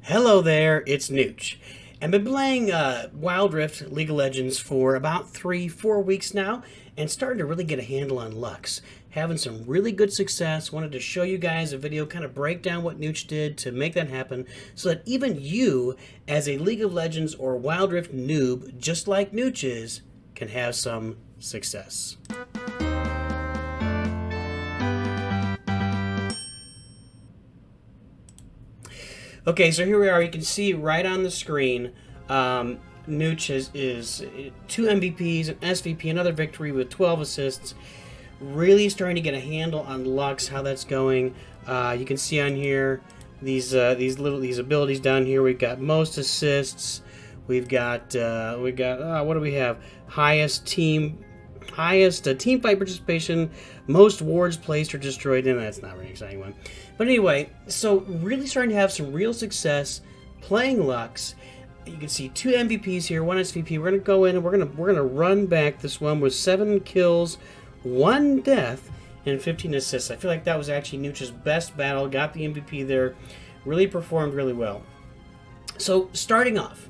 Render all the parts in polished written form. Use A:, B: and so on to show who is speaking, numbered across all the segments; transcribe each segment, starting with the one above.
A: Hello there, it's Nooch. I've been playing Wild Rift League of Legends for about 3-4 weeks now and starting to really get a handle on LUX. Having some really good success. Wanted to show you guys a video, kind of break down what Nooch did to make that happen so that even you, as a League of Legends or Wild Rift noob, just like Nooch is, can have some success. Okay, so here we are. You can see right on the screen, Nooch is 2 MVPs, an SVP, another victory with 12 assists. Really starting to get a handle on LUX, how that's going. You can see on here these abilities down here. We've got most assists. We've got what do we have? Highest team fight participation, most wards placed or destroyed, and that's not a very exciting one. But anyway, so really starting to have some real success playing LUX. You can see 2 MVPs here, 1 SVP. We're gonna go in and we're gonna run back this one with 7 kills, 1 death, and 15 assists. I feel like that was actually Nooch's best battle. Got the MVP there. Really performed really well. So starting off,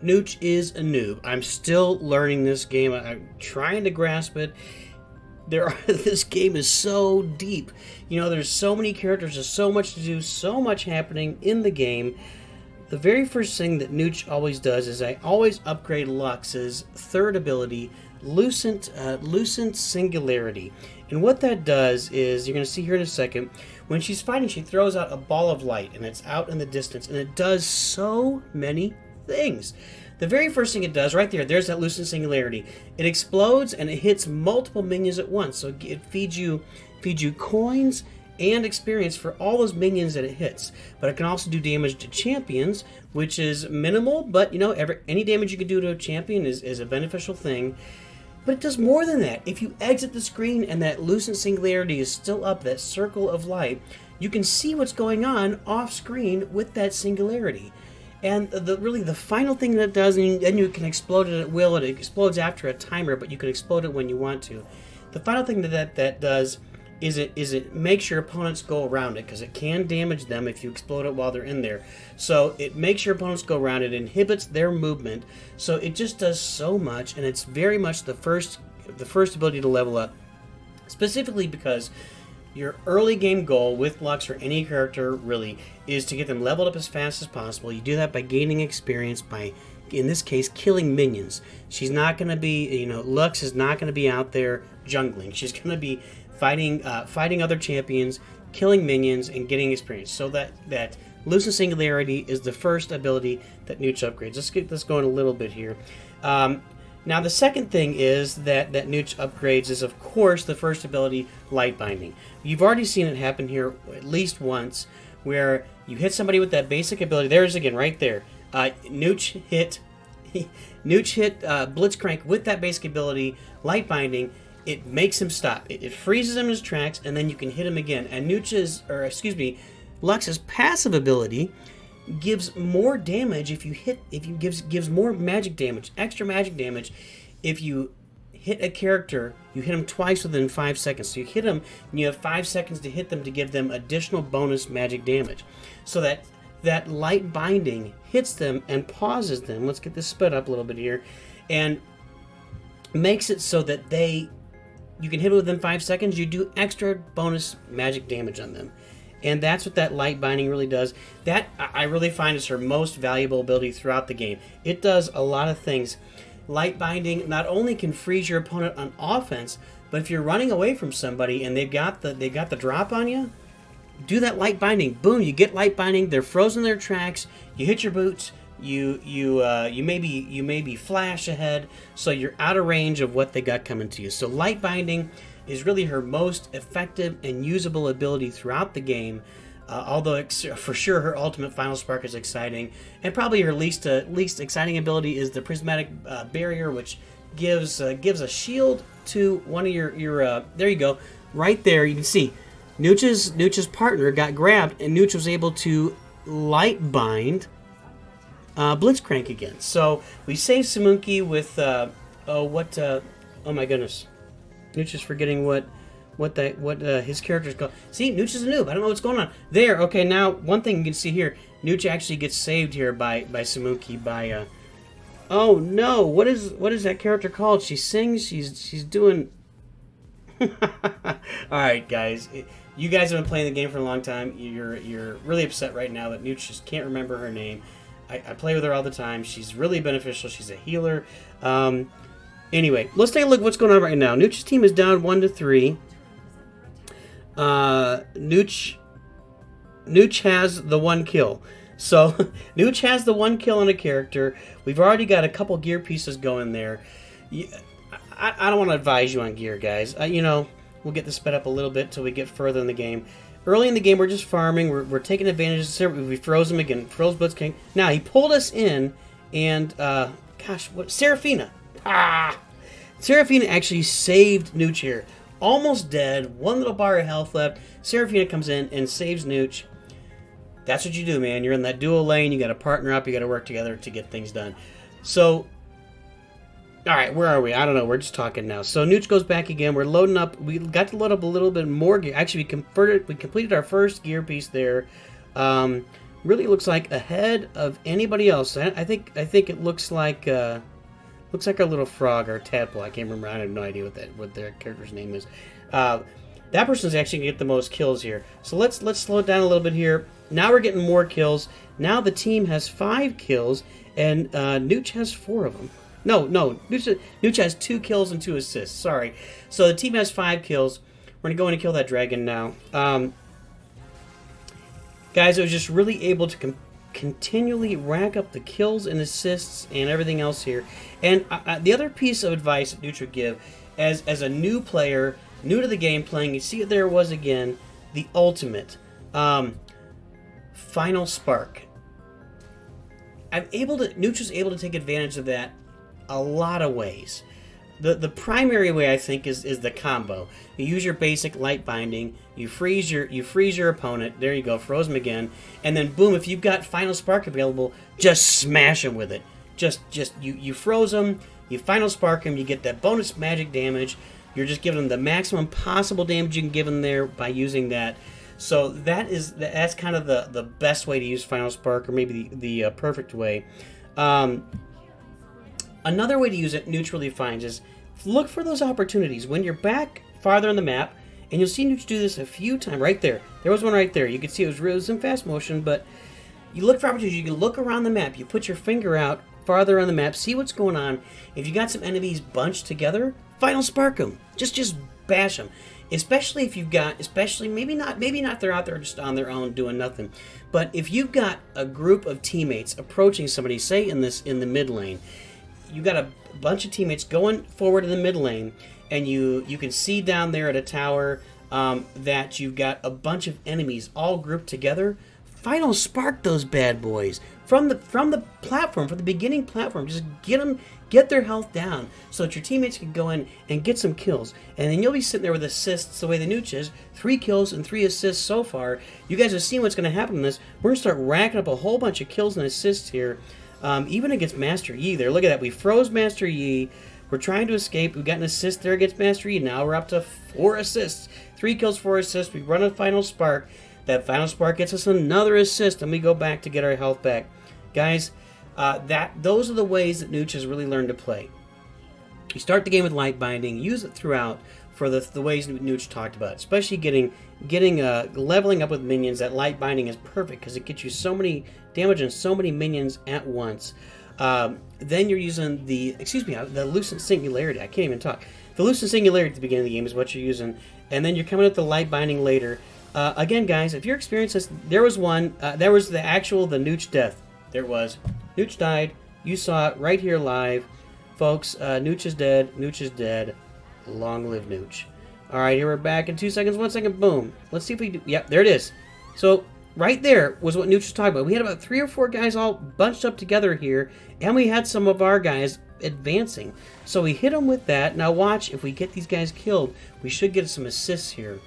A: Nooch is a noob. I'm still learning this game. I'm trying to grasp it. This game is so deep. You know, there's so many characters, there's so much to do, so much happening in the game. The very first thing that Nooch always does is I always upgrade Lux's third ability, Lucent Singularity. And what that does is, you're going to see here in a second, when she's fighting, she throws out a ball of light, and it's out in the distance, and it does so many things. The very first thing it does, right there's that Lucent Singularity. It explodes and it hits multiple minions at once. So it feeds you coins and experience for all those minions that it hits. But it can also do damage to champions, which is minimal, but you know, any damage you can do to a champion is a beneficial thing. But it does more than that. If you exit the screen and that Lucent Singularity is still up, that circle of light, you can see what's going on off screen with that singularity. And the final thing that it does, and then you can explode it at will. It explodes after a timer, but you can explode it when you want to. The final thing that does is it makes your opponents go around it, because it can damage them if you explode it while they're in there. So it makes your opponents go around it, inhibits their movement. So it just does so much, and it's very much the first ability to level up, specifically because your early game goal with LUX or any character really is to get them leveled up as fast as possible. You do that by gaining experience by, in this case, killing minions. She's not going to be, LUX is not going to be out there jungling. She's going to be fighting other champions, killing minions, and getting experience. So that Lucent Singularity is the first ability that Nooch upgrades. Let's get this going a little bit here. Now the second thing is that Nooch upgrades is, of course, the first ability, Light Binding. You've already seen it happen here at least once, where you hit somebody with that basic ability. There's again, right there. Nooch hit Blitzcrank with that basic ability, Light Binding. It makes him stop. It freezes him in his tracks, and then you can hit him again. And Lux's passive ability gives more damage gives more magic damage, extra magic damage. If you hit a character, you hit them twice within 5 seconds. So you hit them, and you have 5 seconds to hit them to give them additional bonus magic damage. So that light binding hits them and pauses them. Let's get this sped up a little bit here, and makes it so that you can hit it within 5 seconds. You do extra bonus magic damage on them. And that's what that light binding really does. That, I really find, is her most valuable ability throughout the game. It does a lot of things. Light binding not only can freeze your opponent on offense, but if you're running away from somebody and they've got the drop on you, do that light binding. Boom, you get light binding. They're frozen in their tracks. You hit your boots. You maybe flash ahead, so you're out of range of what they got coming to you. So light binding is really her most effective and usable ability throughout the game. Although for sure her ultimate final spark is exciting, and probably her least exciting ability is the prismatic barrier, which gives a shield to one of your there you go, right there. You can see Nooch's partner got grabbed, and Nooch was able to light bind Blitzcrank again. So we saved Samunki with oh my goodness, Nooch is forgetting what his character's called. See, Nooch is a noob. I don't know what's going on. There, okay, now one thing you can see here, Nooch actually gets saved here by Samuki by oh no, what is that character called? She sings, she's doing Alright guys, you guys have been playing the game for a long time. You're really upset right now that Nooch just can't remember her name. I play with her all the time. She's really beneficial. She's a healer. Anyway, let's take a look at what's going on right now. Nooch's team is down 1-3. Nooch has the 1 kill. So, Nooch has the 1 kill on a character. We've already got a couple gear pieces going there. I don't want to advise you on gear, guys. You know, we'll get this sped up a little bit till we get further in the game. Early in the game, we're just farming. We're taking advantage of we froze him again. Froze Blitzking. Now, he pulled us in, and, gosh, what? Seraphina. Seraphina actually saved Nooch here. Almost dead. 1 little bar of health left. Seraphina comes in and saves Nooch. That's what you do, man. You're in that dual lane. You got to partner up. You got to work together to get things done. So, all right, where are we? I don't know. We're just talking now. So Nooch goes back again. We're loading up. We got to load up a little bit more gear. Actually, we completed our first gear piece there. Really looks like ahead of anybody else. I think it looks like our little frog or tadpole. I can't remember. I have no idea what their character's name is. That person's actually gonna get the most kills here. So let's slow it down a little bit here. Now we're getting more kills. Now the team has 5 kills, and Nooch has 4 of them. No, Nooch has 2 kills and 2 assists. Sorry. So the team has 5 kills. We're gonna go in and kill that dragon now. Guys, I was just really able to continually rack up the kills and assists and everything else here. And the other piece of advice that Nooch would give, as a new player, new to the game playing, you see it there was again, the ultimate. Final Spark. Nooch was able to take advantage of that a lot of ways. The primary way, I think, is the combo. You use your basic light binding, you freeze your opponent, there you go, froze him again, and then boom, if you've got Final Spark available, just smash him with it. You froze him, you Final Spark him, you get that bonus magic damage, you're just giving him the maximum possible damage you can give him there by using that. So that's kind of the best way to use Final Spark, or maybe the perfect way. Another way to use it, Nooch really finds, is look for those opportunities. When you're back farther on the map, and you'll see Nooch do this a few times. Right there. There was one right there. You could see it was in fast motion, but you look for opportunities. You can look around the map. You put your finger out farther on the map, see what's going on. If you got some enemies bunched together, Final Spark them. Just bash them. Especially if you've got, maybe not if they're out there just on their own doing nothing. But if you've got a group of teammates approaching somebody, say in the mid lane, you got a bunch of teammates going forward in the mid lane, and you can see down there at a tower that you've got a bunch of enemies all grouped together. Final Spark those bad boys from the platform, from the beginning platform. Just get their health down so that your teammates can go in and get some kills, and then you'll be sitting there with assists the way the Nooch is. 3 kills and 3 assists so far. You guys have seen what's going to happen in this. We're going to start racking up a whole bunch of kills and assists here. Even against Master Yi there. Look at that. We froze Master Yi. We're trying to escape. We got an assist there against Master Yi. Now we're up to 4 assists. 3 kills, 4 assists. We run a Final Spark. That Final Spark gets us another assist, and we go back to get our health back. Guys, those are the ways that Nooch has really learned to play. You start the game with light binding. Use it throughout for the ways Nooch talked about. Especially leveling up with minions. That light binding is perfect because it gets you so many damage and so many minions at once. Then you're using the Lucent Singularity. I can't even talk. The Lucent Singularity at the beginning of the game is what you're using, and then you're coming with the light binding later. Again, guys, if you're experiencing this, there was one. There was the Nooch death. There it was. Nooch died. You saw it right here live, folks. Nooch is dead. Nooch is dead. Long live Nooch. All right, here we're back in 2 seconds. 1 second. Boom. Let's see if we do. Yep, there it is. So right there was what Nooch was talking about. We had about 3 or 4 guys all bunched up together here, and we had some of our guys advancing. So we hit them with that. Now watch, if we get these guys killed, we should get some assists here.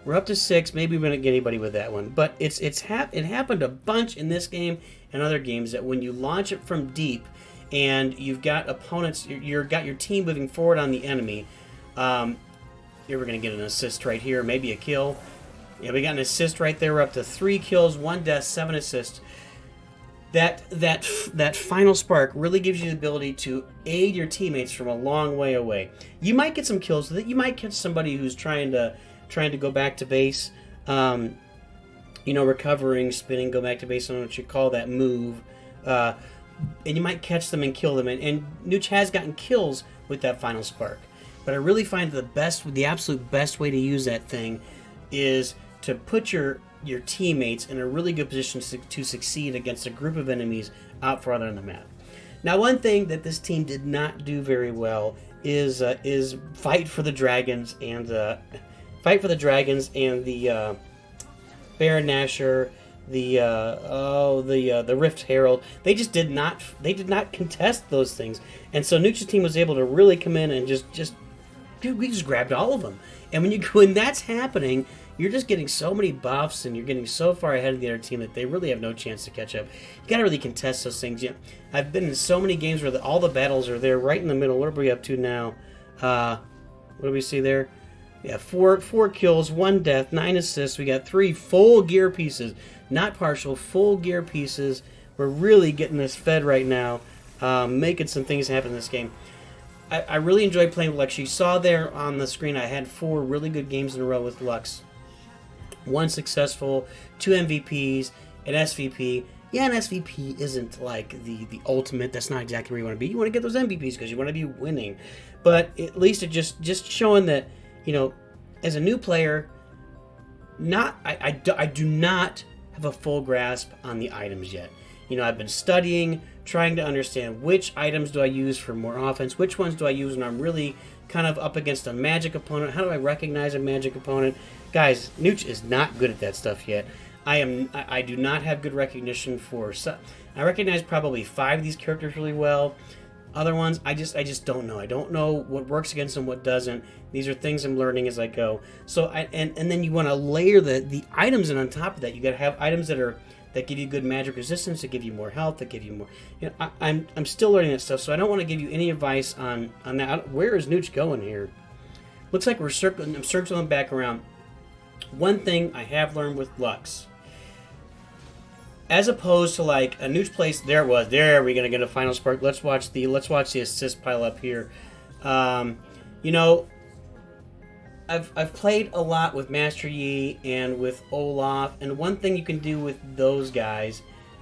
A: We're up to 6. Maybe we won't get anybody with that one. But it happened a bunch in this game and other games that when you launch it from deep and you've got opponents, you've got your team moving forward on the enemy, here we're going to get an assist right here, maybe a kill. Yeah, we got an assist right there. We're up to 3 kills, 1 death, 7 assists. that final spark really gives you the ability to aid your teammates from a long way away. You might get some kills with it. You might catch somebody who's trying to go back to base. Recovering, spinning, go back to base. I don't know what you call that move. And you might catch them and kill them. And Nooch has gotten kills with that final spark. But I really find the absolute best way to use that thing is to put your teammates in a really good position to succeed against a group of enemies out farther on the map. Now, one thing that this team did not do very well is fight for the dragons and the Baron Nashor, the Rift Herald. They did not contest those things, and so Nooch's team was able to really come in and we just grabbed all of them. And when that's happening, you're just getting so many buffs, and you're getting so far ahead of the other team that they really have no chance to catch up. You got to really contest those things. Yeah, I've been in so many games where all the battles are there, right in the middle. What are we up to now? What do we see there? Yeah, four kills, 1 death, 9 assists. We got 3 full gear pieces, not partial, full gear pieces. We're really getting this fed right now, making some things happen in this game. I really enjoy playing with LUX. You saw there on the screen I had 4 really good games in a row with LUX. 1 successful, 2 MVPs, an SVP. Yeah, an SVP isn't like the ultimate. That's not exactly where you want to be. You want to get those MVPs because you want to be winning. But at least it just showing that, as a new player, I do not have a full grasp on the items yet. I've been studying, trying to understand which items do I use for more offense, which ones do I use when I'm really kind of up against a magic opponent. How do I recognize a magic opponent? Guys, Nooch is not good at that stuff yet. I do not have good recognition for. I recognize probably 5 of these characters really well. Other ones, I just don't know. I don't know what works against them, what doesn't. These are things I'm learning as I go. So and then you want to layer the items in on top of that. You got to have items that give you good magic resistance, that give you more health, that give you more. I'm still learning that stuff, so I don't want to give you any advice on that. Where is Nooch going here? Looks like I'm circling back around. One thing I have learned with LUX, as opposed to like a Nooch place, there we're gonna get a final spark. Let's watch the assist pile up here. I've played a lot with Master Yi and with Olaf, and one thing you can do with those guys,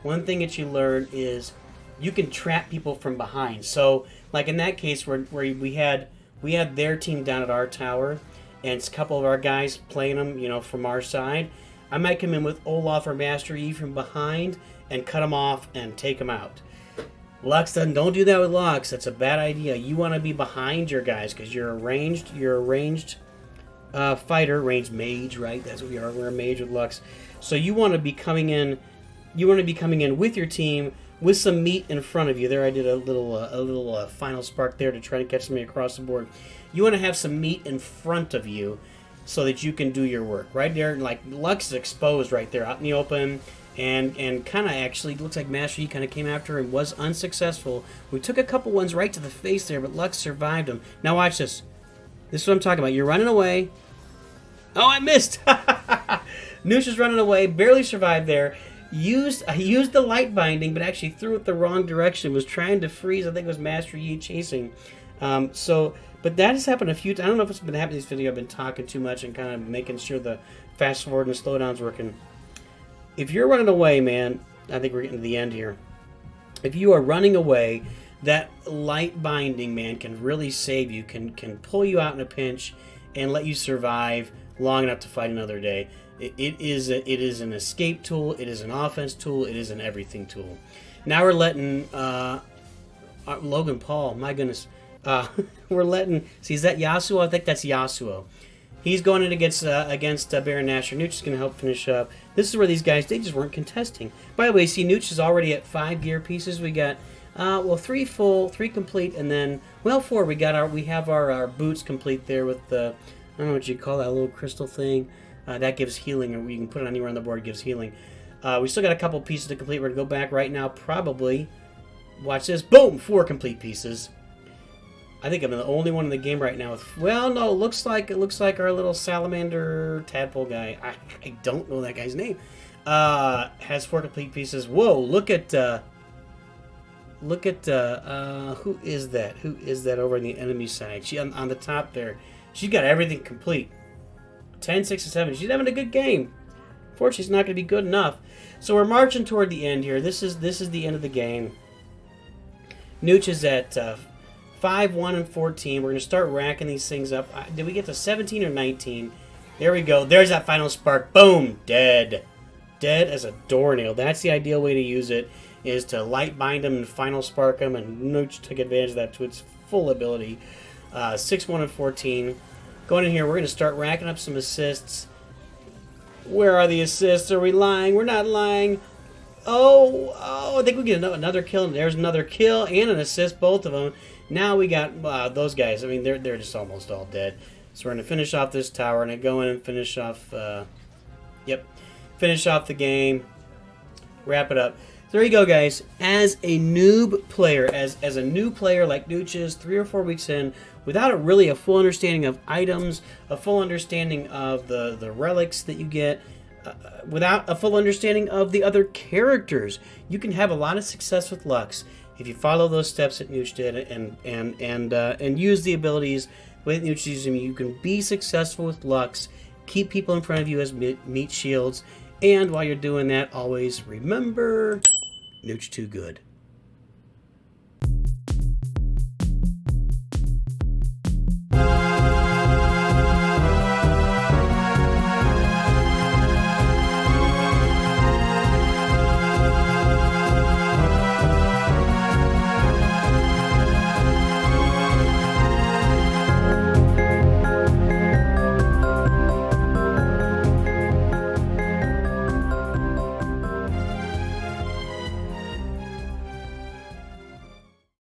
A: one thing that you learn is you can trap people from behind. So, like in that case where we had their team down at our tower, and it's a couple of our guys playing them, from our side, I might come in with Olaf or Master Yi from behind and cut them off and take them out. LUX don't do that with LUX. That's a bad idea. You want to be behind your guys because you're a ranged fighter, ranged mage, right? That's what we are. We're a mage with LUX. So you want to be coming in. You want to be coming in with your team with some meat in front of you. There, I did a little final spark there to try to catch somebody across the board. You want to have some meat in front of you so that you can do your work right there. Like LUX is exposed right there out in the open, and kind of actually looks like Master Yi kind of came after her and was unsuccessful. We took a couple ones right to the face there, but LUX survived them. Now watch this. This is what I'm talking about. You're running away. Oh, I missed! Nooch is running away, barely survived there. He used the light binding, but actually threw it the wrong direction. Was trying to freeze. I think it was Master Yi chasing. But that has happened a few times. I don't know if it's been happening in this video. I've been talking too much and kind of making sure the fast forward and slow down's working. If you're running away, man, I think we're getting to the end here. If you are running away, that light binding, man, can really save you. Can pull you out in a pinch and let you survive long enough to fight another day. It is an escape tool. It is an offense tool. It is an everything tool. Now we're letting Logan Paul. My goodness, we're letting. See, is that Yasuo? I think that's Yasuo. He's going in against Baron Nashor. Nooch is going to help finish up. This is where these guys, they just weren't contesting. By the way, see, Nooch is already at 5 gear pieces. We got 3 full, 3 complete, and then 4. We have our boots complete there with the, I don't know what you call that little crystal thing. That gives healing, or you can put it anywhere on the board. It gives healing. We still got a couple pieces to complete. We're gonna go back right now. Probably, watch this. Boom, 4 complete pieces. I think I'm the only one in the game right now with. Well, no, it looks like our little salamander tadpole guy. I don't know that guy's name. Has 4 complete pieces. Whoa, look at who is that? Who is that over on the enemy side? She on the top there. She's got everything complete. 10, 6, and 7. She's having a good game. Unfortunately, it's not going to be good enough. So we're marching toward the end here. This is the end of the game. Nooch is at 5, 1, and 14. We're going to start racking these things up. Did we get to 17 or 19? There we go. There's that final spark. Boom. Dead. Dead as a doornail. That's the ideal way to use it, is to light bind them and final spark them, and Nooch took advantage of that to its full ability. 6, 1, and 14. Going in here, we're going to start racking up some assists. Where are the assists? Are we lying? We're not lying. Oh, I think we get another kill. There's another kill and an assist, both of them. Now we got those guys. I mean, they're just almost all dead. So we're going to finish off this tower and go in and finish off, finish off the game. Wrap it up. So there you go, guys. As a noob player, as a new player like Nooch is, 3 or 4 weeks in, without a full understanding of items, a full understanding of the relics that you get, without a full understanding of the other characters, you can have a lot of success with LUX if you follow those steps that Nooch did and use the abilities with Nooch using them. You can be successful with LUX, keep people in front of you as meat shields, and while you're doing that, always remember, Nooch too good.